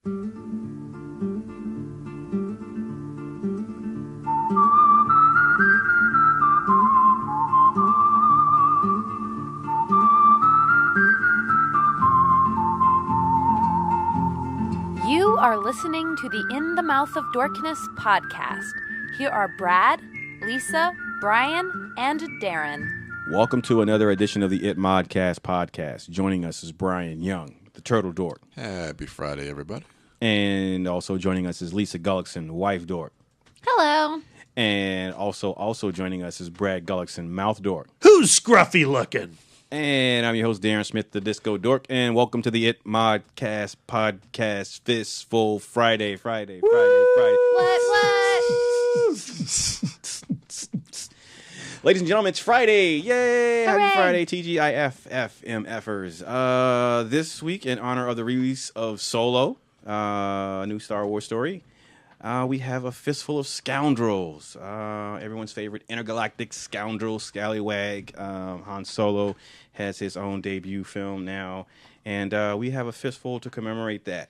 You are listening to the In the Mouth of Dorkness podcast. Here are Brad, Lisa, Brian, and Darren. Welcome to another edition of the It Modcast podcast. Joining us is Brian Young, the Turtle Dork. Happy Friday, everybody. And also joining us is Lisa Gullickson, Wife Dork. Hello. And also joining us is Brad Gullickson, Mouth Dork. Who's scruffy looking? And I'm your host, Darren Smith, the Disco Dork. And welcome to the It Modcast podcast, Fistful Friday. What? Ladies and gentlemen, it's Friday. Yay! Hooray. Happy Friday, TGIFF, FMFers. This week, in honor of the release of Solo, a new Star Wars story, we have a Fistful of Scoundrels. Everyone's favorite intergalactic scoundrel, scallywag. Han Solo has his own debut film now, and we have a fistful to commemorate that.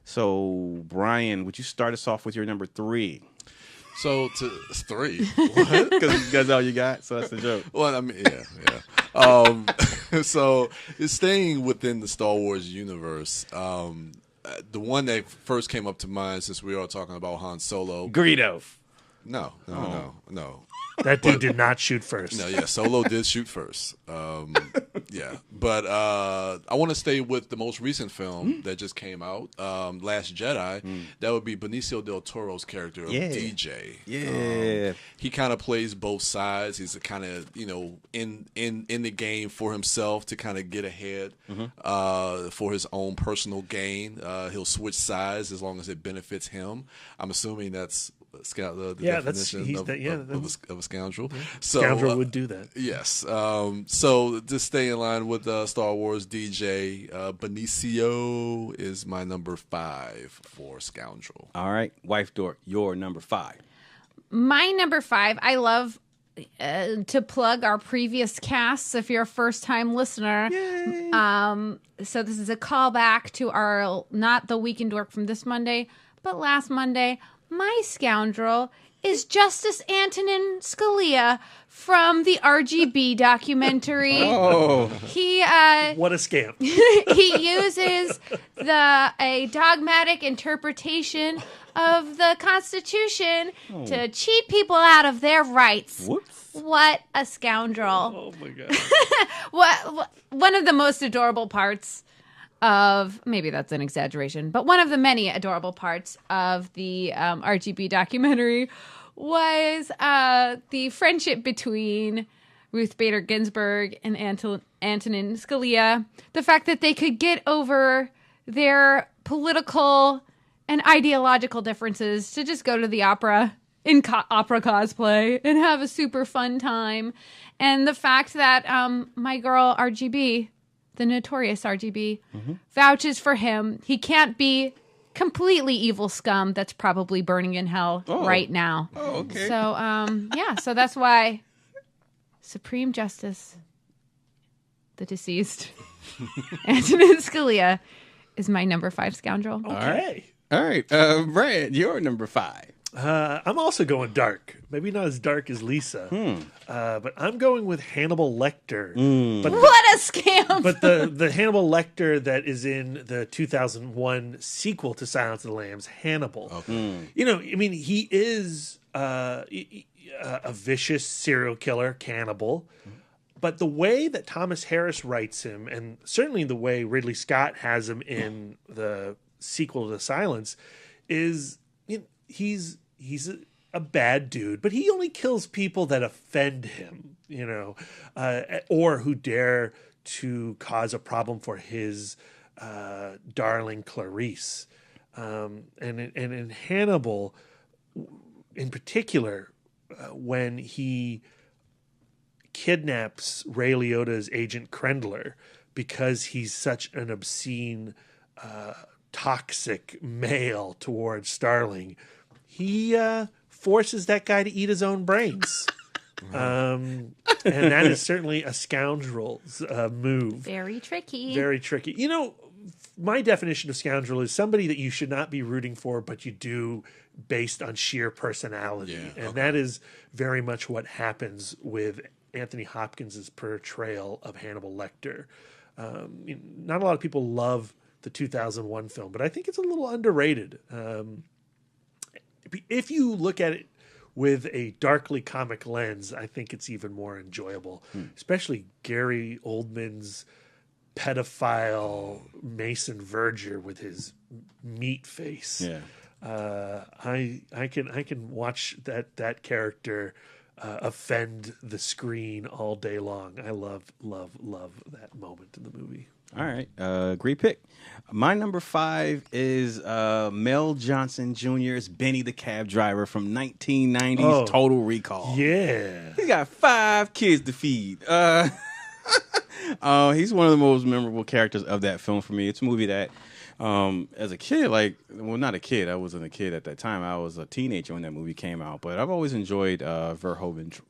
So, Brian, would you start us off with your number 3? So, it's 3. What? Because that's all you got? So that's the joke. Well, I mean, yeah. So, it's staying within the Star Wars universe. The one that first came up to mind, since we are talking about Han Solo. Greedo. No. That dude did not shoot first. No, yeah, Solo did shoot first. Yeah, but I want to stay with the most recent film that just came out, Last Jedi. That would be Benicio del Toro's character of DJ. Yeah, he kind of plays both sides. He's kind of in the game for himself to kind of get ahead for his own personal gain. He'll switch sides as long as it benefits him. I'm assuming that's the definition of a scoundrel. Yeah. So, Scoundrel would do that. Yes. So to stay in line with Star Wars DJ, Benicio is my number 5 for scoundrel. All right, Wife Dork, your number 5. My number 5, I love to plug our previous casts if you're a first-time listener. Yay. So this is a callback to our, not the Weekend Dork from this Monday, but last Monday. My scoundrel is Justice Antonin Scalia from the RGB Documentary. Oh, What a scam. He uses a dogmatic interpretation of the Constitution to cheat people out of their rights. whoops. What a scoundrel. Oh, my God. One of the most adorable parts of, maybe that's an exaggeration, but one of the many adorable parts of the RGB documentary was the friendship between Ruth Bader Ginsburg and Antonin Scalia. The fact that they could get over their political and ideological differences to just go to the opera in opera cosplay and have a super fun time. And the fact that my girl RGB, the notorious RGB, vouches for him. He can't be completely evil scum that's probably burning in hell right now. Oh, okay. So, so that's why Supreme Justice, the deceased, Antonin Scalia, is my number 5 scoundrel. Okay. All right, Brad, your number 5. I'm also going dark. Maybe not as dark as Lisa, but I'm going with Hannibal Lecter. But What a scam! But the Hannibal Lecter that is in the 2001 sequel to Silence of the Lambs, Hannibal. Okay. He is a vicious serial killer, cannibal. But the way that Thomas Harris writes him, and certainly the way Ridley Scott has him in the sequel to Silence, is he's a bad dude, but he only kills people that offend him, or who dare to cause a problem for his darling Clarice. And in Hannibal, in particular, when he kidnaps Ray Liotta's agent Krendler because he's such an obscene, toxic male towards Starling, he forces that guy to eat his own brains. And that is certainly a scoundrel's move. Very tricky. Very tricky. my definition of scoundrel is somebody that you should not be rooting for, but you do based on sheer personality. Yeah, and that is very much what happens with Anthony Hopkins' portrayal of Hannibal Lecter. Not a lot of people love the 2001 film, but I think it's a little underrated. If you look at it with a darkly comic lens, I think it's even more enjoyable, especially Gary Oldman's pedophile Mason Verger with his meat face. Yeah. I can watch that character offend the screen all day long. I love that moment in the movie. All right, great pick. My number 5 is Mel Johnson Jr.'s Benny the Cab Driver from 1990's Total Recall. Yeah. He got 5 kids to feed. He's one of the most memorable characters of that film for me. It's a movie that, as a kid, not a kid. I wasn't a kid at that time. I was a teenager when that movie came out. But I've always enjoyed Verhoeven's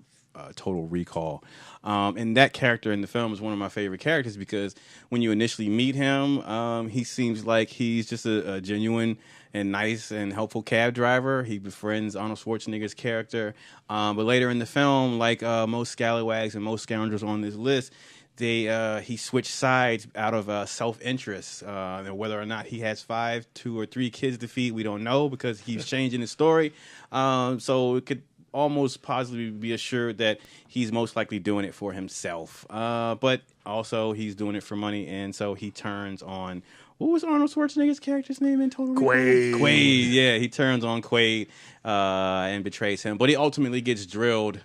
Total Recall. And that character in the film is one of my favorite characters because when you initially meet him, he seems like he's just a genuine and nice and helpful cab driver. He befriends Arnold Schwarzenegger's character. But later in the film, like most scallywags and most scoundrels on this list, he switched sides out of self-interest. And whether or not he has 5, 2, or 3 kids to feed, we don't know because he's changing his story. So it could almost positively be assured that he's most likely doing it for himself. But also he's doing it for money, and so he turns on... What was Arnold Schwarzenegger's character's name in Total Recall? Quaid, yeah. He turns on Quaid and betrays him. But he ultimately gets drilled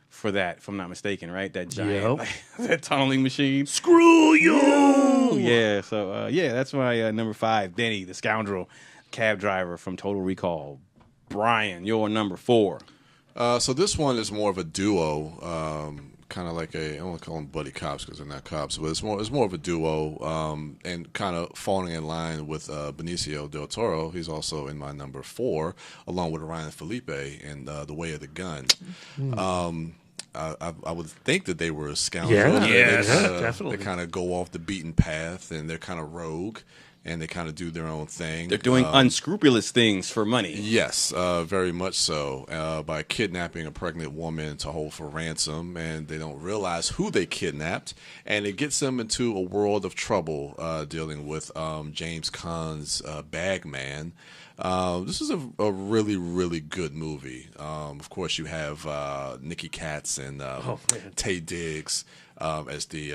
for that, if I'm not mistaken, right? That giant, that tunneling machine. Screw you! Yeah, so, that's my number 5, Benny, the scoundrel cab driver from Total Recall. Brian, your number 4. So this one is more of a duo, kind of like I don't want to call them buddy cops because they're not cops, but it's more of a duo, and kind of falling in line with Benicio del Toro. He's also in my number 4, along with Ryan Felipe in The Way of the Gun. I would think that they were scoundrels. Yeah, definitely. They kind of go off the beaten path, and they're kind of rogue. And they kind of do their own thing. They're doing unscrupulous things for money. Yes, very much so. By kidnapping a pregnant woman to hold for ransom, and they don't realize who they kidnapped, and it gets them into a world of trouble dealing with James Caan's Bagman. This is a really, really good movie. Of course, you have Nicky Katz and Taye Diggs as the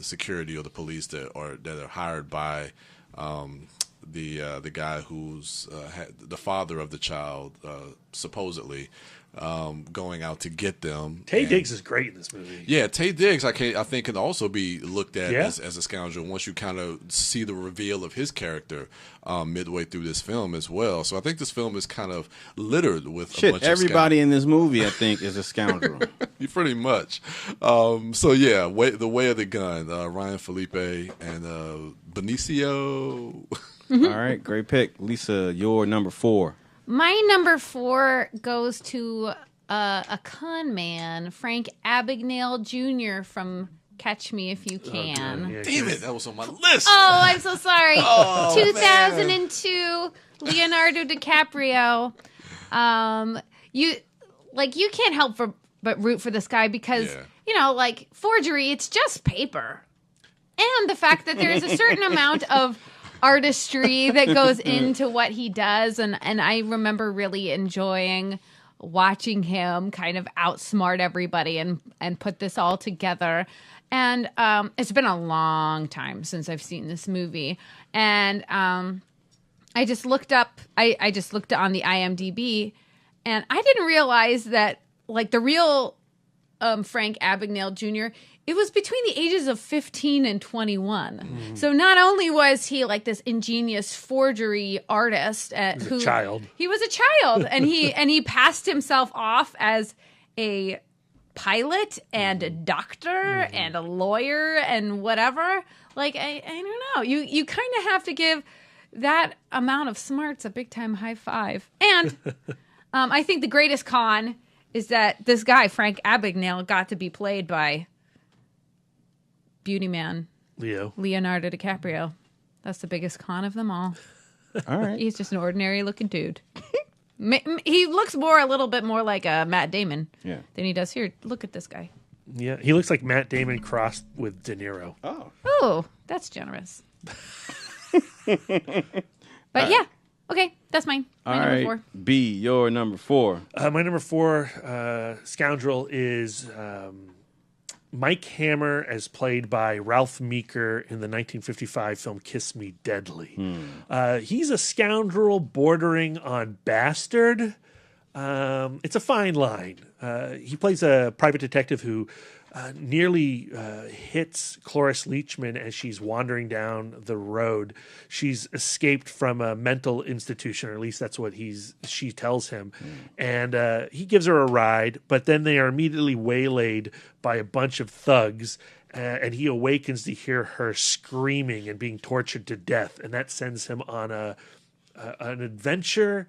security or the police that are hired by the guy who's the father of the child, supposedly. Going out to get them. Taye Diggs is great in this movie. Yeah, Taye Diggs, I think, can also be looked at as a scoundrel once you kind of see the reveal of his character midway through this film as well. So I think this film is kind of littered with a bunch of everybody in this movie, I think, is a scoundrel. Pretty much. So yeah, The Way of the Gun, Ryan Felipe and Benicio. All right, great pick. Lisa, your number 4. My number 4 goes to a con man, Frank Abagnale Jr. from Catch Me If You Can. Damn it, that was on my list. Oh, I'm so sorry. 2002, Leonardo DiCaprio. You can't help but root for this guy because, forgery, it's just paper. And the fact that there is a certain amount of artistry that goes into what he does, and I remember really enjoying watching him kind of outsmart everybody and put this all together. And it's been a long time since I've seen this movie, and I just looked on the IMDb, and I didn't realize that the real Frank Abagnale Jr., it was between the ages of 15 and 21. Mm. So not only was he this ingenious forgery artist, he was a child, and he passed himself off as a pilot and a doctor and a lawyer and whatever. I don't know. You kind of have to give that amount of smarts a big time high five. And I think the greatest con is that this guy Frank Abagnale got to be played by Beauty Man Leonardo DiCaprio. That's the biggest con of them all. All right. He's just an ordinary looking dude. He looks a little bit more like Matt Damon Yeah. than he does here. Look at this guy. Yeah, he looks like Matt Damon crossed with De Niro. Oh. Oh, that's generous. But yeah, okay, that's mine. My All number right. 4. B, your number 4. My number 4 scoundrel is Mike Hammer, as played by Ralph Meeker in the 1955 film Kiss Me Deadly. He's a scoundrel bordering on bastard. It's a fine line. He plays a private detective who nearly hits Cloris Leachman as she's wandering down the road. She's escaped from a mental institution, or at least that's what she tells him. And he gives her a ride, but then they are immediately waylaid by a bunch of thugs. And he awakens to hear her screaming and being tortured to death. And that sends him on an adventure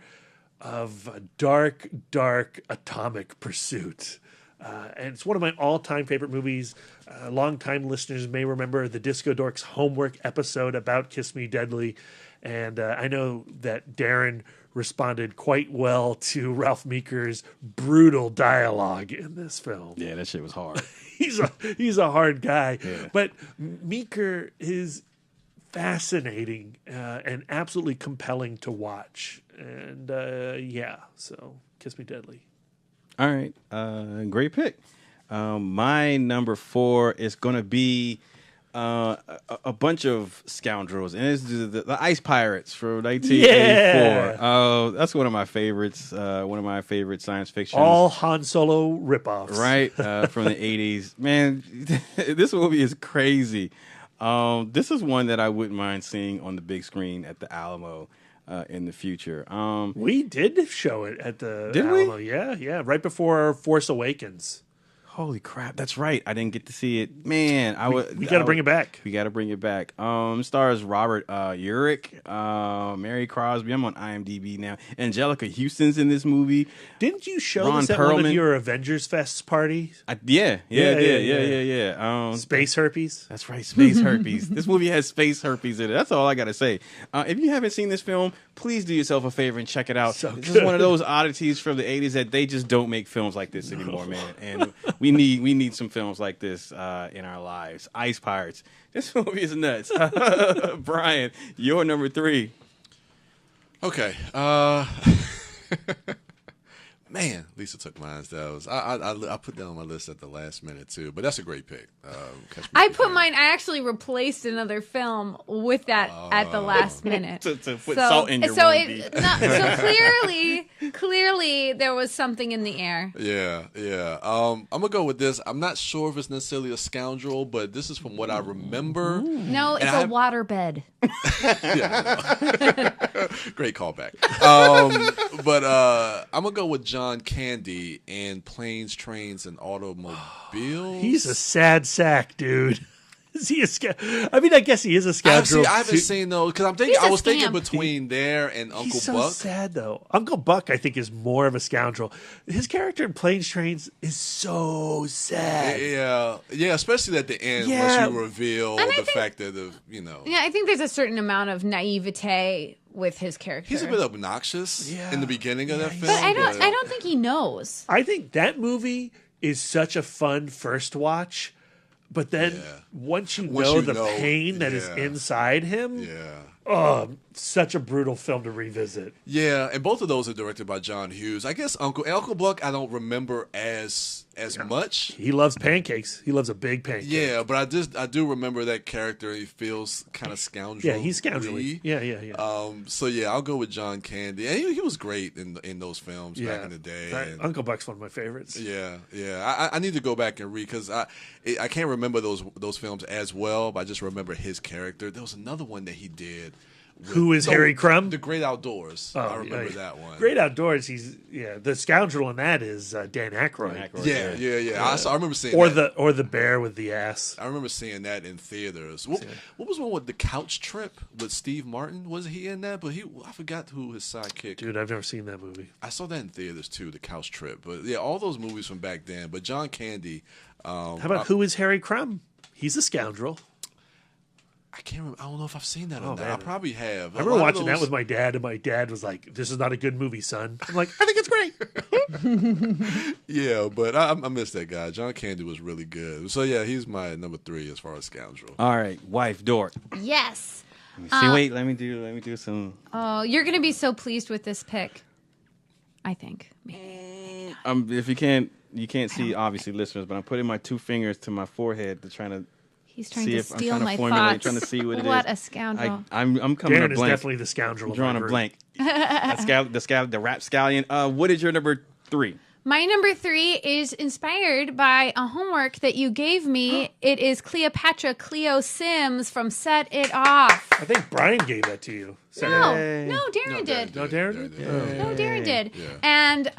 of a dark, dark atomic pursuit. And it's one of my all-time favorite movies. Long-time listeners may remember the Disco Dorks homework episode about Kiss Me Deadly. And I know that Darren responded quite well to Ralph Meeker's brutal dialogue in this film. Yeah, that shit was hard. He's a hard guy. Yeah. But Meeker is fascinating and absolutely compelling to watch. And so Kiss Me Deadly. All right. Great pick. My number 4 is going to be a bunch of scoundrels, and it's the Ice Pirates from 1984. Yeah. That's one of my favorites. One of my favorite science fiction. All Han Solo ripoffs. Right, from the 80s. Man, this movie is crazy. This is one that I wouldn't mind seeing on the big screen at the Alamo in the future. We did show it at the Did we? Alamo. Yeah, right before Force Awakens. Holy crap, that's right. I didn't get to see it. Man, We got to bring it back. We got to bring it back. Stars Robert Urich, Mary Crosby. I'm on IMDb now. Angelica Houston's in this movie. Didn't you show Ron this at one of Perlman. your Avengers Fests party? Yeah. Yeah. Space herpes. That's right, space herpes. This movie has space herpes in it. That's all I got to say. If you haven't seen this film, please do yourself a favor and check it out. This is one of those oddities from the 80s that they just don't make films like this anymore, man. And we need some films like this in our lives. Ice Pirates. This movie is nuts. Brian, your number 3. Okay. Man, Lisa took mine. I put that on my list at the last minute too, but that's a great pick. I put mine. I actually replaced another film with that at the last minute to put salt in your movie. So clearly, there was something in the air. Yeah. I'm gonna go with this. I'm not sure if it's necessarily a scoundrel, but this is from what I remember. No, it's a waterbed. Great callback. But I'm gonna go with John Candy and Planes, Trains, and Automobiles. He's a sad sack, dude. Is he a I mean, I guess he is a scoundrel. I haven't seen those because I was thinking between there and Uncle He's so Buck. sad though. Uncle Buck, I think, is more of a scoundrel. His character in Planes, Trains is so sad. Yeah, especially at the end once you reveal fact that Yeah, I think there's a certain amount of naivete with his character. He's a bit obnoxious in the beginning of that film. But I don't think he knows. I think that movie is such a fun first watch. But then once you know the pain that is inside him, such a brutal film to revisit. Yeah, and both of those are directed by John Hughes. I guess Uncle Buck I don't remember as much. He loves pancakes. He loves a big pancake. Yeah, but I do remember that character. He feels kind of scoundrel. Yeah, he's scoundrelly. Yeah. So yeah, I'll go with John Candy. And he was great in those films back in the day. Uncle Buck's one of my favorites. Yeah. I need to go back and read because I can't remember those films as well. But I just remember his character. There was another one that he did. Who is Harry Crumb? The Great Outdoors. I remember that one. Great Outdoors. The scoundrel in that is Dan Aykroyd. Yeah. I remember seeing that. Or the bear with the ass. I remember seeing that in theaters. What was one with the couch trip with Steve Martin? Was he in that? But I forgot who his sidekick. Dude, I've never seen that movie. I saw that in theaters too. The couch trip. But yeah, all those movies from back then. But John Candy. How about Who is Harry Crumb? He's a scoundrel. I can't remember. I don't know if I've seen that or not. man. I probably have. I remember watching that with my dad, and my dad was like, "This is not a good movie, son." I'm like, "I think it's great." Yeah, but I miss that guy. John Candy was really good. So yeah, he's my number 3 as far as Scoundrel. All right, wife Dork. Yes. See, wait, let me do some. Oh, you're gonna be so pleased with this pick. I think. If you can't see, obviously, listeners, but I'm putting my 2 fingers to my forehead to try to. He's trying See to if I'm steal trying to my formulate, thoughts. trying to see what it is. What a scoundrel. I'm coming Darren up is blank. definitely the scoundrel. Drawing a of my blank. The rapscallion. What is your number 3? My number 3 is inspired by a homework that you gave me. It is Cleo Simms from Set It Off. I think Brian gave that to you. No, Darren did. No, Darren did? No, Darren did. Yeah. And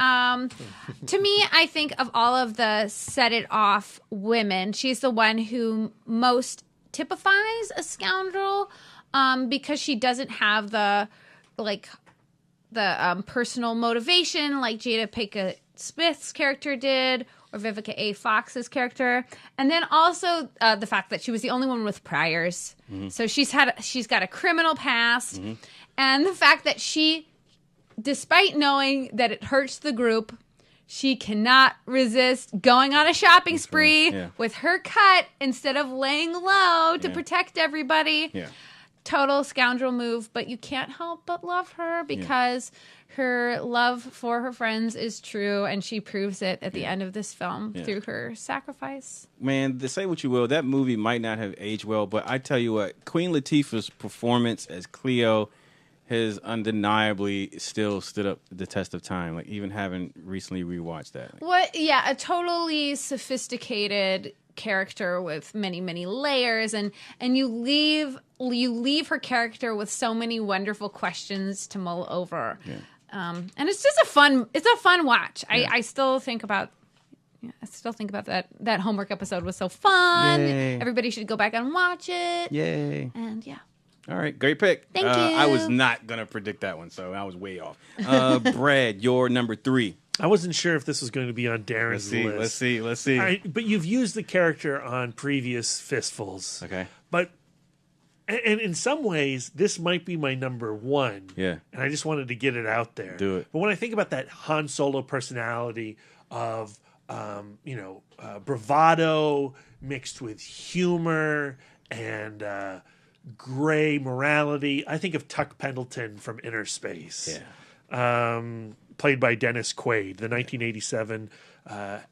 to me, I think of all of the Set It Off women, she's the one who most typifies a scoundrel because she doesn't have the personal motivation like Jada Pinkett Smith's character did, or Vivica A. Fox's character, and then also the fact that she was the only one with priors. Mm-hmm. So she's got a criminal past, mm-hmm. and the fact that she, despite knowing that it hurts the group, she cannot resist going on a shopping spree with her cut instead of laying low to protect everybody. Yeah. Total scoundrel move, but you can't help but love her because her love for her friends is true, and she proves it at the end of this film through her sacrifice. Man, to say what you will, that movie might not have aged well, but I tell you what, Queen Latifah's performance as Cleo has undeniably still stood up the test of time, like even having recently rewatched that. A totally sophisticated character with many, many layers, and you leave her character with so many wonderful questions to mull over. Yeah. And it's just a fun watch. Yeah. I still think about that homework episode was so fun. Yay. Everybody should go back and watch it. Yay. And yeah. All right, great pick. Thank you. I was not going to predict that one, so I was way off. Brad, your number 3. I wasn't sure if this was going to be on Darren's list. Let's see. But you've used the character on previous Fistfuls. Okay. But and in some ways, this might be my number 1. Yeah. And I just wanted to get it out there. Do it. But when I think about that Han Solo personality of bravado mixed with humor and gray morality, I think of Tuck Pendleton from Inner Space. Yeah. Played by Dennis Quaid, the 1987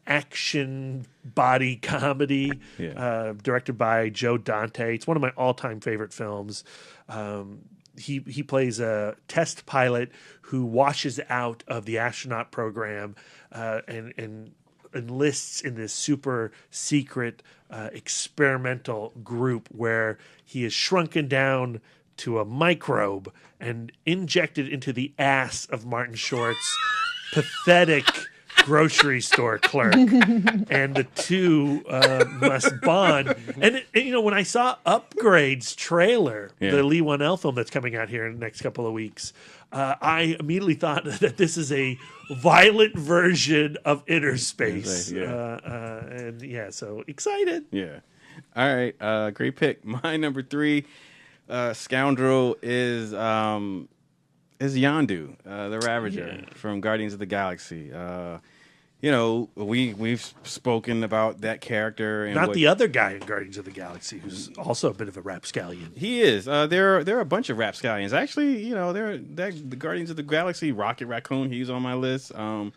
action body comedy, directed by Joe Dante. It's one of my all-time favorite films. He plays a test pilot who washes out of the astronaut program and enlists in this super secret experimental group where he is shrunken down to a microbe and injected into the ass of Martin Short's pathetic grocery store clerk. And the two must bond. And when I saw Upgrade's trailer, the Lee Whannell film that's coming out here in the next couple of weeks, I immediately thought that this is a violent version of Inner Space. So excited. Yeah. All right. Great pick. My number 3 scoundrel is Yondu, the Ravager from Guardians of the Galaxy. We've spoken about that character. And the other guy in Guardians of the Galaxy, who's also a bit of a rapscallion. He is. There are a bunch of rapscallions. Actually, the Guardians of the Galaxy, Rocket Raccoon, he's on my list. But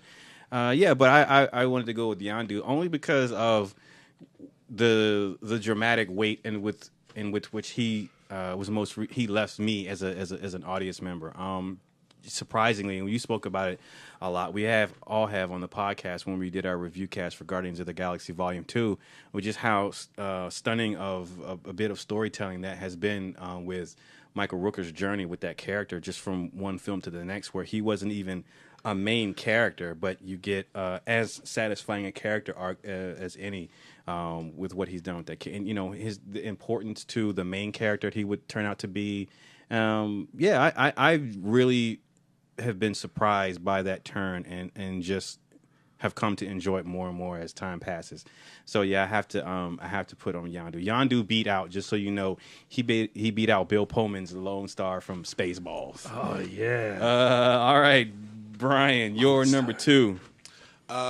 I wanted to go with Yondu only because of the dramatic weight and with which he he left me as an audience member. Surprisingly, and you spoke about it a lot, we all have on the podcast when we did our review cast for Guardians of the Galaxy Volume 2, which is how stunning of a bit of storytelling that has been with Michael Rooker's journey with that character, just from one film to the next, where he wasn't even a main character, but you get as satisfying a character arc as any with what he's done with that. And the importance to the main character he would turn out to be. I really have been surprised by that turn and just have come to enjoy it more and more as time passes. So yeah, I have to put on Yondu. Yondu beat out, just so you know, he beat out Bill Pullman's Lone Star from Spaceballs. Oh yeah. All right, Brian, your number 2.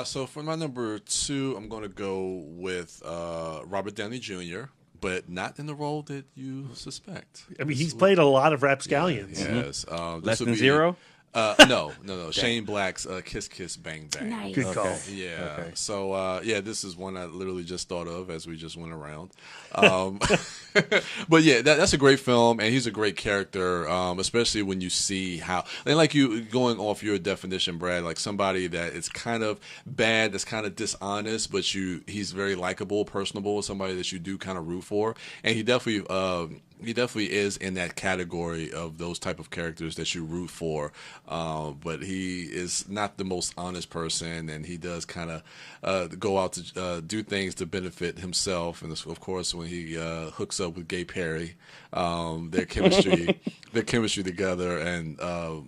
So for my number 2, I'm going to go with Robert Downey Jr., but not in the role that you suspect. I mean, he's played a lot of rapscallions. Yes. Less than Zero? No. Shane Black's Kiss Kiss Bang Bang. Nice. Good call. Yeah. Okay. So this is one I literally just thought of as we just went around. But yeah, that's a great film, and he's a great character, especially when you see how, and like you going off your definition, Brad, like somebody that is kind of bad, that's kind of dishonest, but he's very likable, personable, somebody that you do kind of root for, and he definitely is in that category of those type of characters that you root for, but he is not the most honest person, and he does kind of go out to do things to benefit himself. And of course, when he hooks up with Gay Perry, their chemistry together, and oh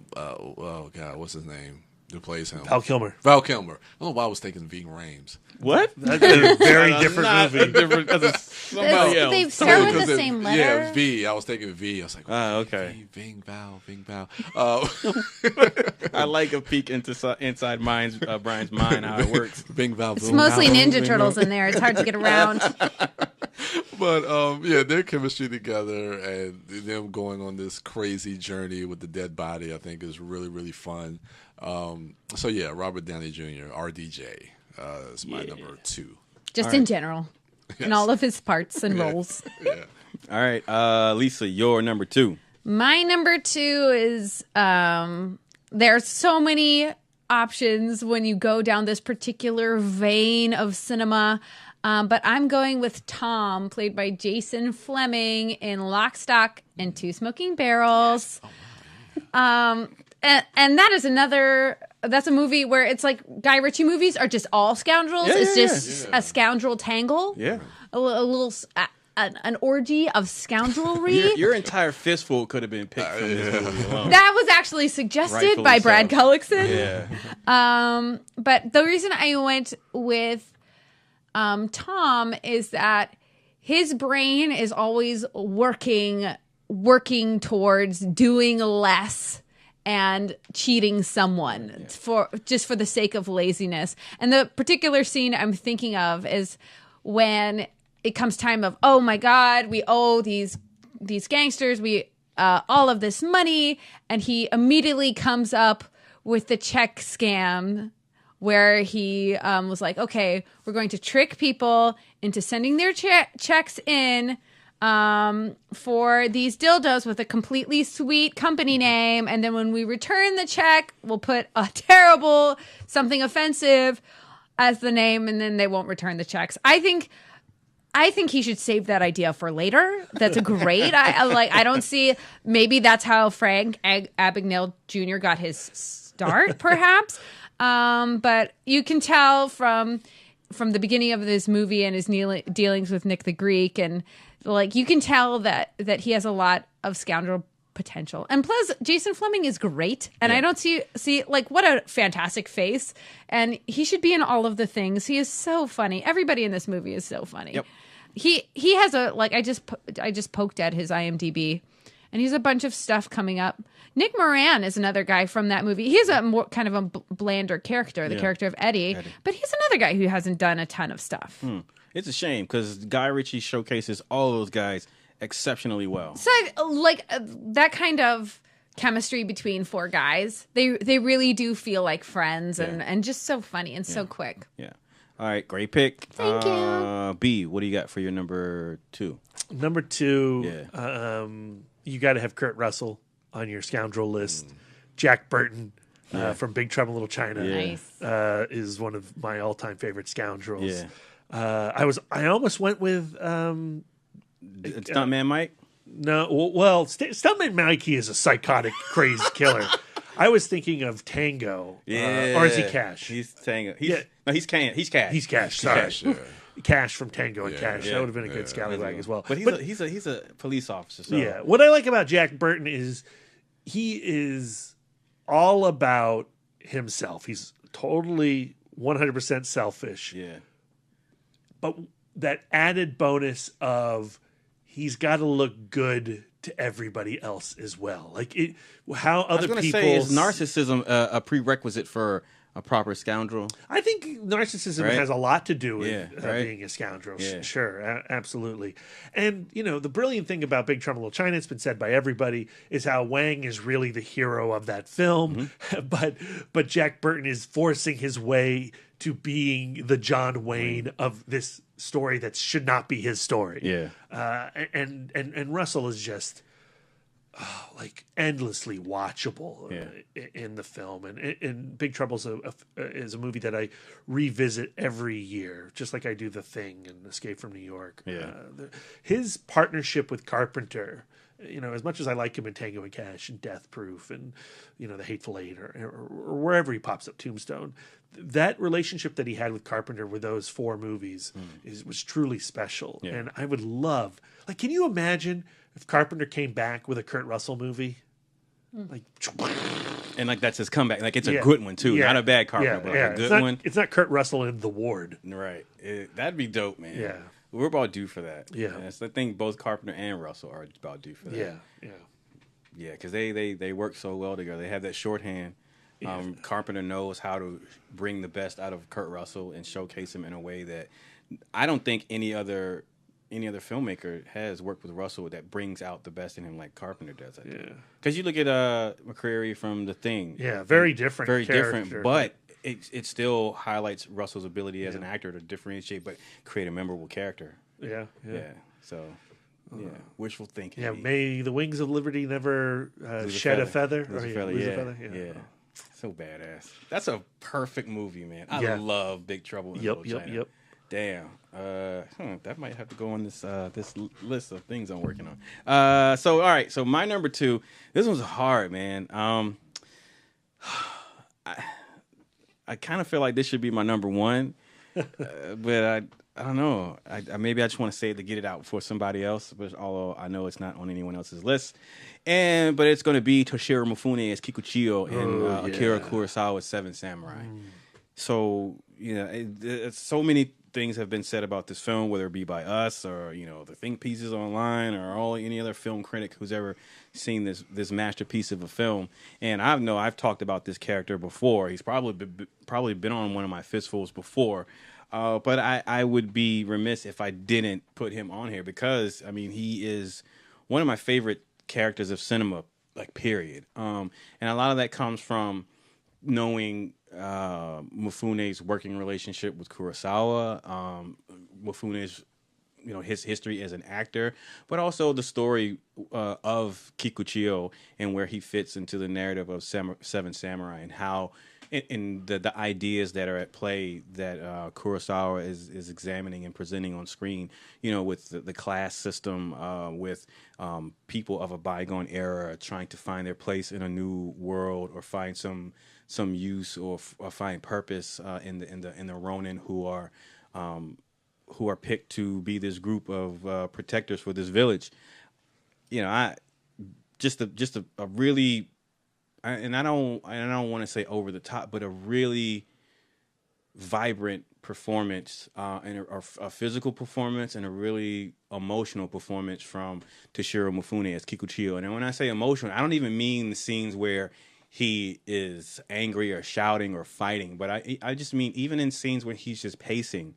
god, what's his name? Who plays him? Val Kilmer. I don't know why I was thinking Ving Rhames. What? That's a very different movie. They start with the same letter. Yeah, V. I was thinking V. I was like, okay. Ving Val. I like a peek inside Brian's mind, how it works. Ving Val. It's mostly Ninja Turtles in there. It's hard to get around. But their chemistry together and them going on this crazy journey with the dead body, I think, is really, really fun. So yeah, Robert Downey Jr., RDJ, is my number 2. Just in general. In all of his parts and roles. Yeah. All right, Lisa, your number 2. My number 2 is there's so many options when you go down this particular vein of cinema. But I'm going with Tom, played by Jason Fleming in Lock, Stock, and Two Smoking Barrels. And that is that's a movie where it's like Guy Ritchie movies are just all scoundrels. It's just a scoundrel tangle. Yeah. A little an orgy of scoundrelry. Your entire fistful could have been picked from this movie alone. That was actually suggested Rightfully by Brad so. Gullickson. Yeah. But the reason I went with Tom is that his brain is always working towards doing less and cheating someone for the sake of laziness. And the particular scene I'm thinking of is when it comes time of, oh my God, we owe these gangsters all of this money, and he immediately comes up with the check scam where he was like, okay, we're going to trick people into sending their checks in for these dildos with a completely sweet company name, and then when we return the check, we'll put a terrible something offensive as the name, and then they won't return the checks. I think he should save that idea for later. That's a great. I don't see. Maybe that's how Frank Abagnale Jr. got his start, perhaps. But you can tell from the beginning of this movie and his dealings with Nick the Greek, and like you can tell that he has a lot of scoundrel potential. And plus, Jason Fleming is great, and I don't see like what a fantastic face, and he should be in all of the things. He is so funny. Everybody in this movie is so funny. Yep. He has I just poked at his IMDb, and he has a bunch of stuff coming up. Nick Moran is another guy from that movie. He's a more kind of a blander character, the character of Eddie, but he's another guy who hasn't done a ton of stuff. It's a shame because Guy Ritchie showcases all those guys exceptionally well. So that kind of chemistry between four guys, they really do feel like friends and just so funny and so quick. Yeah. All right, great pick. Thank you. B, what do you got for your number 2? Number 2, you got to have Kurt Russell on your scoundrel list. Jack Burton from Big Trouble in Little China is one of my all-time favorite scoundrels. Yeah. I almost went with Stuntman Mike? No, well, Stuntman Mikey is a psychotic, crazy killer. I was thinking of Tango. Or is he Cash? He's Tango. No, he's Cash. He's Cash. Sorry. Cash from Tango and Cash. That would have been a good scallywag as well. But he's a police officer. So. Yeah. What I like about Jack Burton is he is all about himself. He's totally 100% selfish. Yeah. But that added bonus of he's got to look good to everybody else as well. Like how other people say, is narcissism a prerequisite for a proper scoundrel? I think narcissism has a lot to do with being a scoundrel. Yeah. Sure, absolutely. And, the brilliant thing about Big Trouble in Little China, it's been said by everybody, is how Wang is really the hero of that film. But Jack Burton is forcing his way to being the John Wayne of this story that should not be his story. Yeah. And Russell is just... like endlessly watchable in the film, and Big Trouble is a movie that I revisit every year, just like I do The Thing and Escape from New York. His partnership with Carpenter, as much as I like him in Tango and Cash and Death Proof and The Hateful Eight or wherever he pops up, Tombstone, that relationship that he had with Carpenter with those 4 movies was truly special. And I would love, can you imagine if Carpenter came back with a Kurt Russell movie? And that's his comeback. It's a good one too. Not a bad Carpenter, but a good one. It's not Kurt Russell in The Ward. Right. That'd be dope, man. Yeah. We're about due for that. Yeah. I think both Carpenter and Russell are about due for that. Yeah, because they work so well together. They have that shorthand. Carpenter knows how to bring the best out of Kurt Russell and showcase him in a way that I don't think any other filmmaker has worked with Russell that brings out the best in him like Carpenter does. I think. Because you look at McCreary from The Thing. Yeah, very different, but it still highlights Russell's ability as an actor to differentiate, but create a memorable character. Yeah. So, wishful thinking. Yeah, may the wings of liberty never shed a feather. Lose a feather. Yeah. So badass. That's a perfect movie, man. I love Big Trouble in Little China. Yep. Damn. That might have to go on this list of things I'm working on. So all right. So my number 2. This one's hard, man. I kind of feel like this should be my number 1, but I don't know. Maybe I just want to say it to get it out for somebody else. But although I know it's not on anyone else's list, but it's going to be Toshiro Mifune as Kikuchiyo and Akira Kurosawa's Seven Samurai. So it's so many things have been said about this film, whether it be by us or the think pieces online or any other film critic who's ever seen this masterpiece of a film. And I've talked about this character before. He's probably been on one of my fistfuls before. But I would be remiss if I didn't put him on here because he is one of my favorite characters of cinema, period. And a lot of that comes from knowing Mifune's working relationship with Kurosawa, Mifune's his history as an actor, but also the story of Kikuchiyo and where he fits into the narrative of Seven Samurai and how in the ideas that are at play that Kurosawa is examining and presenting on screen, with the class system, with people of a bygone era trying to find their place in a new world or find some use or find purpose in the Ronin who are picked to be this group of protectors for this village. I really. And I don't want to say over the top, but a really vibrant performance, and a physical performance, and a really emotional performance from Toshiro Mifune as Kikuchiyo. And when I say emotional, I don't even mean the scenes where he is angry or shouting or fighting, but I just mean even in scenes where he's just pacing,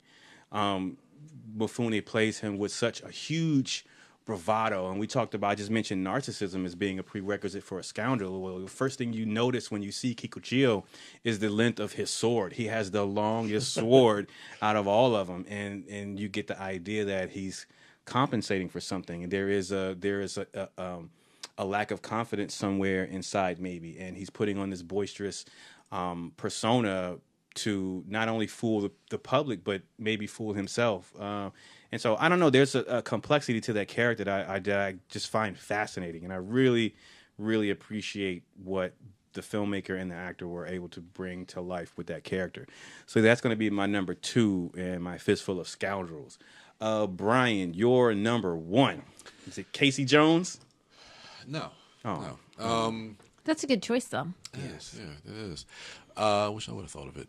Mifune plays him with such a huge bravado. And I just mentioned narcissism as being a prerequisite for a scoundrel. Well, the first thing you notice when you see Kikuchiyo is the length of his sword. He has the longest sword out of all of them, and you get the idea that he's compensating for something. And there is a lack of confidence somewhere inside, maybe, and he's putting on this boisterous persona to not only fool the public, but maybe fool himself. And so, I don't know, there's a complexity to that character that I just find fascinating. And I really, really appreciate what the filmmaker and the actor were able to bring to life with that character. So that's going to be my number 2 and my Fistful of Scoundrels. Brian, your number 1. Is it Casey Jones? No. Oh. No. That's a good choice, though. Yes, yeah, it is. Wish I would have thought of it.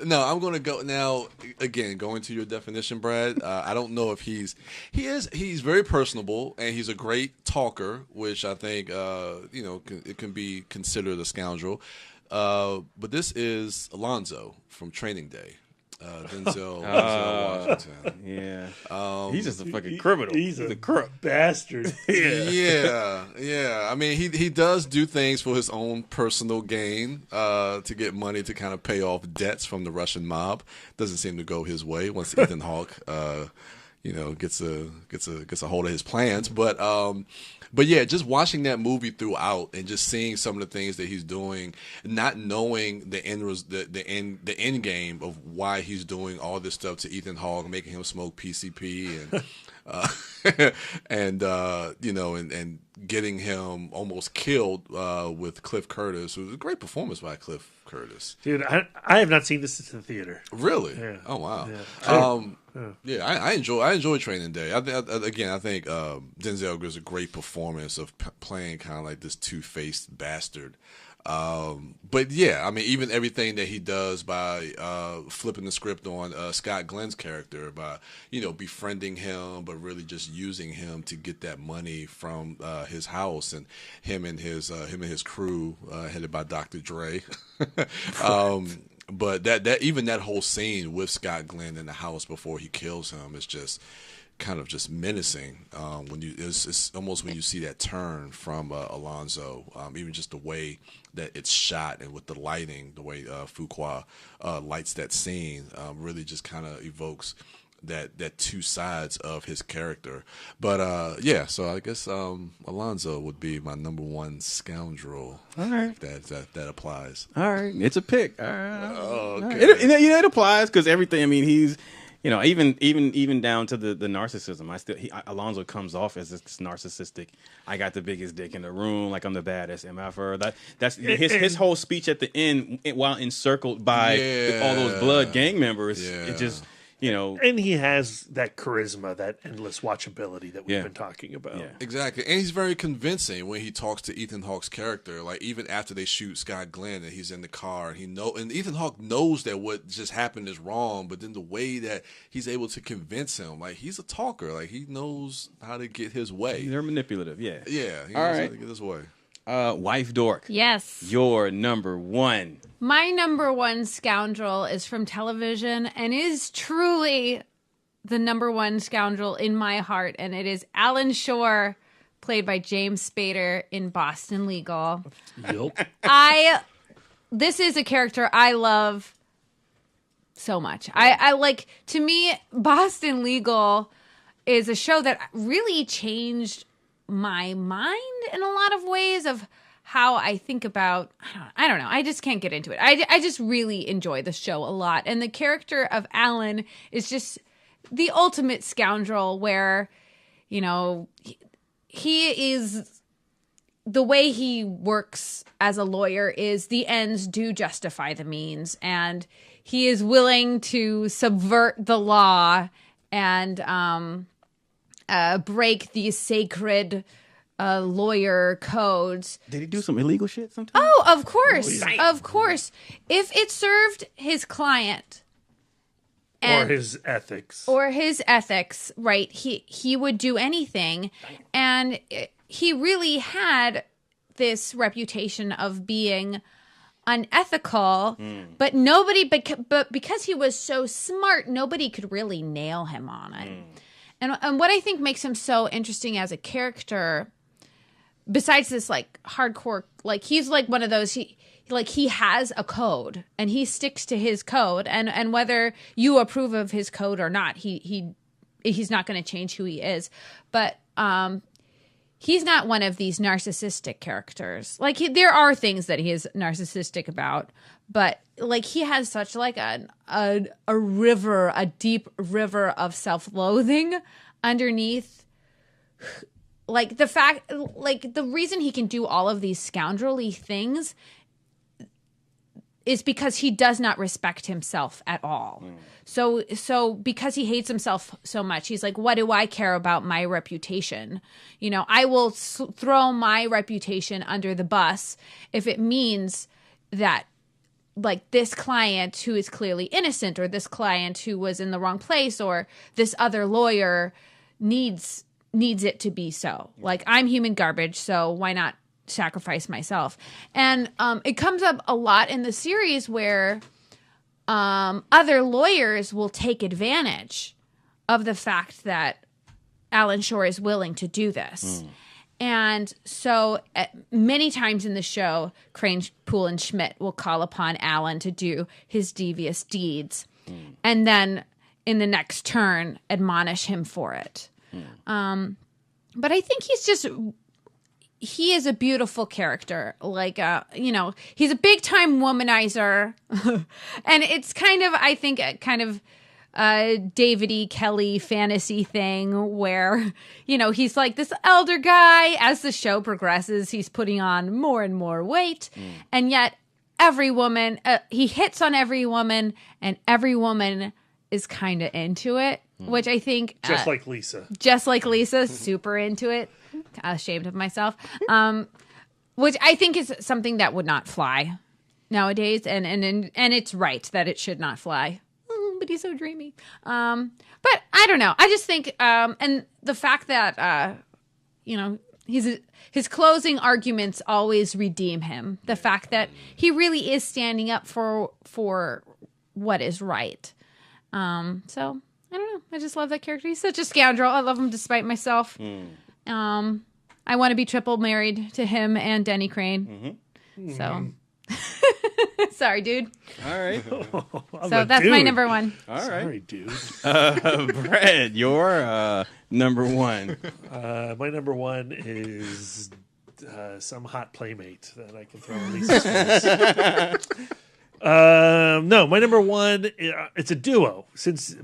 No, I'm going to go now. Again, going to your definition, Brad. I don't know if he's very personable and he's a great talker, which I think it can be considered a scoundrel. But this is Alonzo from Training Day. Denzel Washington. Yeah. He's just a fucking criminal. He's a crook. bastard. Yeah. I mean, he does do things for his own personal gain to get money to kind of pay off debts from the Russian mob. Doesn't seem to go his way once Ethan Hawke, gets a hold of his plans. But yeah, just watching that movie throughout and just seeing some of the things that he's doing, not knowing the end game of why he's doing all this stuff to Ethan Hawke, making him smoke PCP and and getting him almost killed with Cliff Curtis. It was a great performance by Cliff Curtis. Dude, I have not seen this in the theater. Really? Yeah. Oh wow. Yeah. I enjoy Training Day. I think Denzel gives a great performance of playing kind of like this two-faced bastard. But yeah, I mean, even everything that he does by flipping the script on Scott Glenn's character, by befriending him, but really just using him to get that money from his house, and him and his crew headed by Dr. Dre. But that whole scene with Scott Glenn in the house before he kills him is just kind of just menacing. It's almost when you see that turn from Alonzo, even just the way that it's shot and with the lighting, the way Fuqua lights that scene, really just kind of evokes that two sides of his character. But so I guess Alonzo would be my number one scoundrel. All right, that applies. All right, it's a pick. All right. Oh, okay. It applies because everything. I mean, he's even down to the narcissism. Alonzo comes off as this narcissistic. I got the biggest dick in the room, like I'm the baddest MFer. That's his whole speech at the end, while encircled by all those blood gang members. Yeah. It just. And he has that charisma, that endless watchability that we've been talking about. Yeah. Exactly. And he's very convincing when he talks to Ethan Hawke's character. Like, even after they shoot Scott Glenn and he's in the car, and Ethan Hawke knows that what just happened is wrong, but then the way that he's able to convince him, like, he's a talker. Like, he knows how to get his way. They're manipulative, yeah. Yeah, he All knows right. how to get his way. Wife Dork. Yes. Your number one. My number one scoundrel is from television and is truly the number one scoundrel in my heart. And it is Alan Shore, played by James Spader in Boston Legal. Yep. This is a character I love so much. I like, to me, Boston Legal is a show that really changed my mind in a lot of ways of how I think about, I don't know. I just can't get into it. I just really enjoy the show a lot. And the character of Alan is just the ultimate scoundrel where, he is, the way he works as a lawyer is the ends do justify the means. And he is willing to subvert the law and break these sacred lawyer codes. Did he do some illegal shit sometimes? Oh, of course. Of course. If it served his client or his ethics. Right, he would do anything. And he really had this reputation of being unethical, but because he was so smart, nobody could really nail him on it. And what I think makes him so interesting as a character, besides this like hardcore, like he's like one of those, he has a code and he sticks to his code, and whether you approve of his code or not, he's not going to change who he is. But he's not one of these narcissistic characters. Like there are things that he is narcissistic about, but like he has such like a deep river of self-loathing underneath. Like the fact, like the reason he can do all of these scoundrelly things, is because he does not respect himself at all. So because he hates himself so much, he's like, what do I care about my reputation? I will throw my reputation under the bus if it means that like this client who is clearly innocent, or this client who was in the wrong place, or this other lawyer needs it to be so. Like, I'm human garbage, so why not sacrifice myself? And it comes up a lot in the series where other lawyers will take advantage of the fact that Alan Shore is willing to do this. And so many times in the show, Crane, Poole, and Schmidt will call upon Alan to do his devious deeds, and then in the next turn admonish him for it. But I think he is a beautiful character. Like, he's a big time womanizer. And it's kind of, I think, David E. Kelly fantasy thing where, he's like this elder guy. As the show progresses, he's putting on more and more weight. And yet every woman, he hits on every woman, and every woman is kind of into it, which I think... Just like Lisa. Super into it. Ashamed of myself. Which I think is something that would not fly nowadays. And it's right that it should not fly. But he's so dreamy. But I don't know. I just think, and the fact that, his closing arguments always redeem him. The fact that he really is standing up for what is right. So I don't know. I just love that character. He's such a scoundrel. I love him despite myself. I want to be triple married to him and Denny Crane. So. Sorry, dude. All right. So that's my number one. All right. Sorry, dude. Brad, your number one. My number one is some hot playmate that I can throw in Lisa's face. No, my number one, it's a duo. Since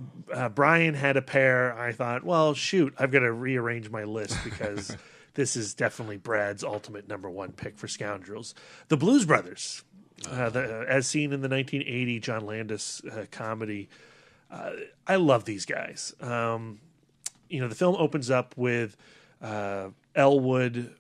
Brian had a pair, I thought, well, shoot, I've got to rearrange my list because this is definitely Brad's ultimate number one pick for Scoundrels. The Blues Brothers. As seen in the 1980 John Landis comedy. I love these guys. The film opens up with Elwood,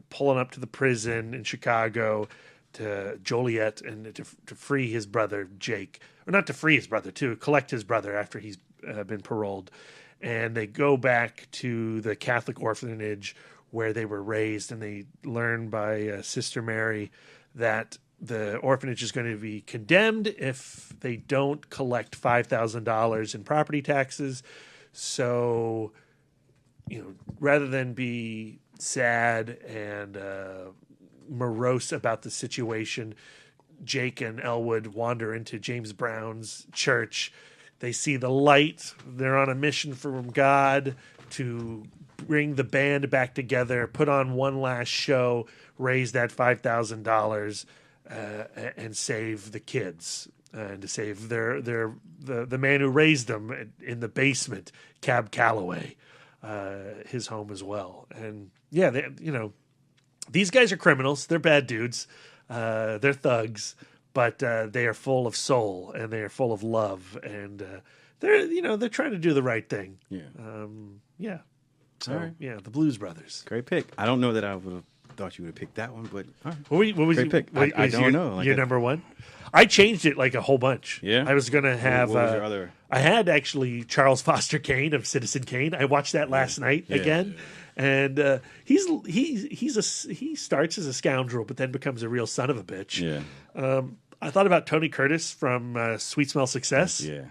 pulling up to the prison in Chicago to Joliet and to free his brother Jake, or not to free his brother, to collect his brother after he's been paroled. And they go back to the Catholic orphanage where they were raised, and they learn by Sister Mary that the orphanage is going to be condemned if they don't collect $5,000 in property taxes. So, rather than be sad and morose about the situation, Jake and Elwood wander into James Brown's church. They see the light. They're on a mission from God to bring the band back together, put on one last show, raise that $5,000, and save the kids, and to save the man who raised them in the basement, Cab Calloway, his home as well. And yeah, these guys are criminals. They're bad dudes. They're thugs, but they are full of soul and they are full of love, and they're trying to do the right thing. Yeah. So, all right. Yeah, the Blues Brothers. Great pick. I don't know that I would have thought you would have picked that one, but all right. What was great pick. I don't know. Your number one? I changed it like a whole bunch. Yeah. I was going to have. What was your other? I had actually Charles Foster Kane of Citizen Kane. I watched that last night again, and he starts as a scoundrel, but then becomes a real son of a bitch. Yeah. I thought about Tony Curtis from Sweet Smell Success. Yeah.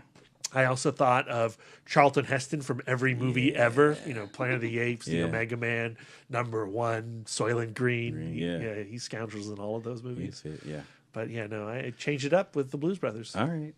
I also thought of Charlton Heston from every movie ever. Planet of the Apes, Omega Man, Number One, Soylent Green. Yeah, he's Scoundrels in all of those movies. Yeah. But I changed it up with the Blues Brothers. All right.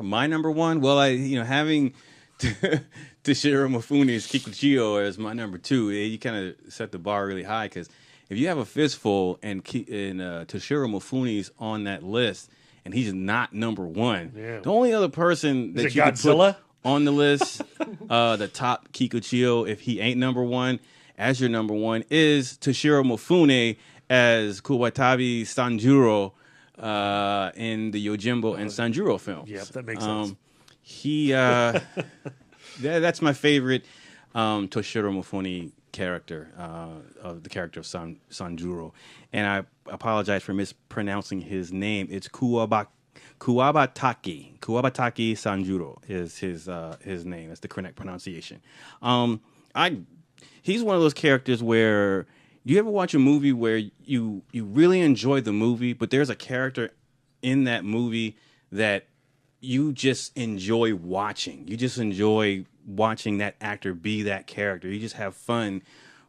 My number one. Well, having Toshiro Mifune's Kikuchiyo as my number two, you kind of set the bar really high, because if you have a fistful and Toshiro Mifune's on that list, and he's not number one. Yeah. The only other person that you could put on the list, the top Kikuchiyo, if he ain't number one, as your number one, is Toshiro Mifune as Kuwatabi Sanjuro in the Yojimbo and Sanjuro films. Yep, that makes sense. That's my favorite Toshiro Mifune character, of the character of Sanjuro. And I apologize for mispronouncing his name. It's Kuwabataki Sanjuro is his name. That's the correct pronunciation. He's one of those characters where, do you ever watch a movie where you really enjoy the movie, but there's a character in that movie that you just enjoy watching? You just enjoy watching that actor be that character. You just have fun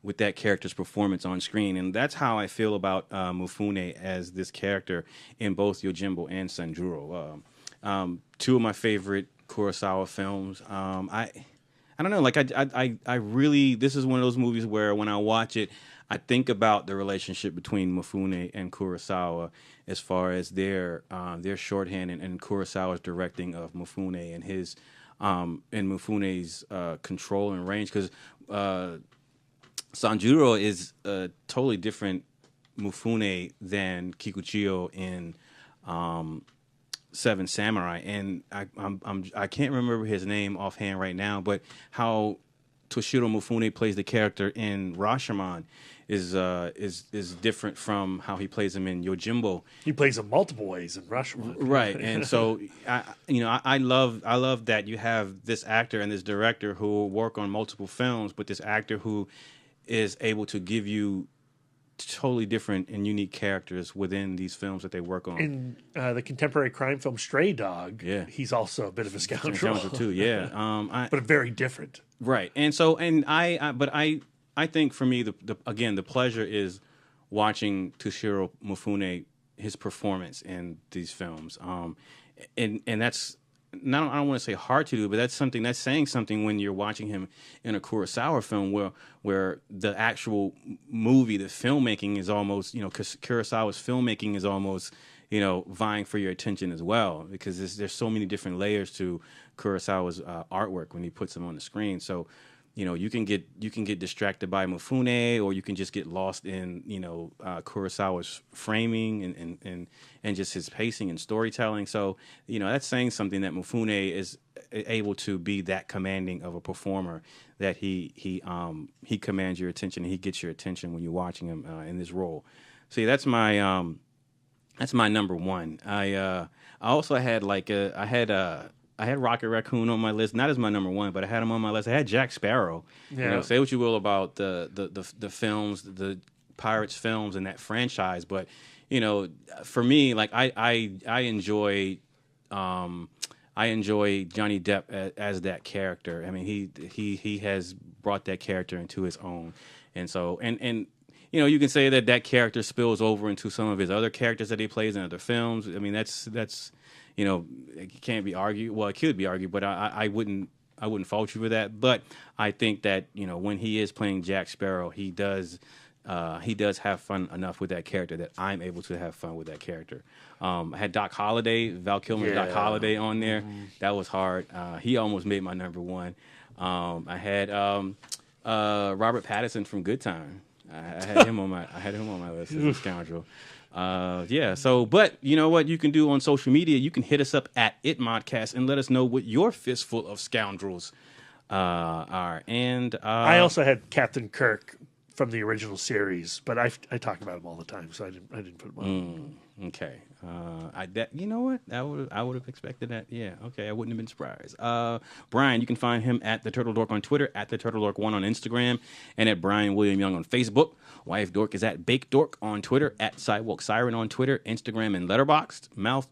with that character's performance on screen. And that's how I feel about Mifune as this character in both Yojimbo and Sanjuro. Two of my favorite Kurosawa films. I don't know, like I really, this is one of those movies where when I watch it, I think about the relationship between Mifune and Kurosawa as far as their shorthand and Kurosawa's directing of Mifune and his and Mifune's control and range, because Sanjuro is a totally different Mifune than Kikuchiyo in Seven Samurai, and I can't remember his name offhand right now, but how Toshiro Mifune plays the character in Rashomon is different from how he plays him in Yojimbo. He plays him multiple ways in Rashomon, right? And so I love that you have this actor and this director who work on multiple films, but this actor who is able to give you totally different and unique characters within these films that they work on. In the contemporary crime film Stray Dog, he's also a bit of a scoundrel too. Yeah, but very different. Right, and so I think for me the pleasure is watching Toshiro Mifune, his performance in these films, and that's not, I don't want to say hard to do, but that's saying something when you're watching him in a Kurosawa film where the actual movie, the filmmaking is almost, Kurosawa's filmmaking is almost, vying for your attention as well, because there's so many different layers to Kurosawa's artwork when he puts them on the screen. So, you can get distracted by Mifune, or you can just get lost in Kurosawa's framing and just his pacing and storytelling. So that's saying something, that Mifune is able to be that commanding of a performer, that he commands your attention and he gets your attention when you're watching him in this role. So that's my number one. I also had I had Rocket Raccoon on my list, not as my number one, but I had him on my list. I had Jack Sparrow. Yeah. Say what you will about the films, the Pirates films and that franchise, but for me, like I enjoy Johnny Depp as that character. I mean, he has brought that character into his own, and so and you can say that character spills over into some of his other characters that he plays in other films. I mean, that's. It can't be argued. Well, it could be argued, but I wouldn't fault you for that. But I think that when he is playing Jack Sparrow, he does have fun enough with that character that I'm able to have fun with that character. I had Doc Holliday, Val Kilmer, Doc Holliday on there. Mm-hmm. That was hard. He almost made my number one. I had Robert Pattinson from Good Time. I had him on my list as a scoundrel. So, but you know what you can do on social media? You can hit us up at ItModcast and let us know what your Fistful of Scoundrels are. And I also had Captain Kirk from the original series, but I talk about him all the time, so I didn't put him on. Okay. You know what? I would have expected that. Yeah. Okay. I wouldn't have been surprised. Brian, you can find him at the Turtle Dork on Twitter, at the Turtle Dork 1 on Instagram, and at Brian William Young on Facebook. Wife Dork is at Bake Dork on Twitter, at Sidewalk Siren on Twitter, Instagram, and Letterboxd. Mouth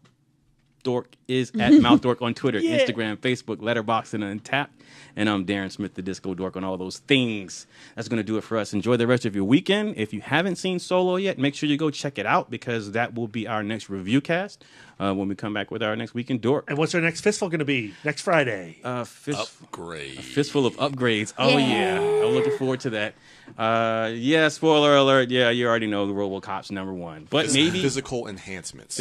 Dork is at Mouth Dork on Twitter, Instagram, Facebook, Letterboxd, and Untapped. And I'm Darren Smith, the Disco Dork, on all those things. That's going to do it for us. Enjoy the rest of your weekend. If you haven't seen Solo yet, make sure you go check it out, because that will be our next review cast when we come back with our next Weekend Dork. And what's our next Fistful going to be? Next Friday? Upgrade. A Fistful of Upgrades. Oh, yeah. I'm looking forward to that. Spoiler alert. Yeah, you already know the RoboCop's number one. But maybe physical enhancements.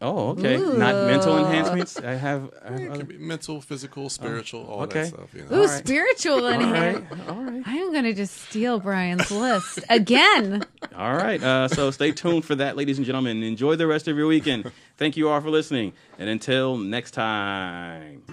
Oh, okay. Ooh. Not mental enhancements. I have. It can be mental, physical, spiritual, all okay. that stuff. You know? Ooh, All right. spiritual in All here. right. All right. I am going to just steal Brian's list again. All right. So stay tuned for that, ladies and gentlemen. Enjoy the rest of your weekend. Thank you all for listening. And until next time.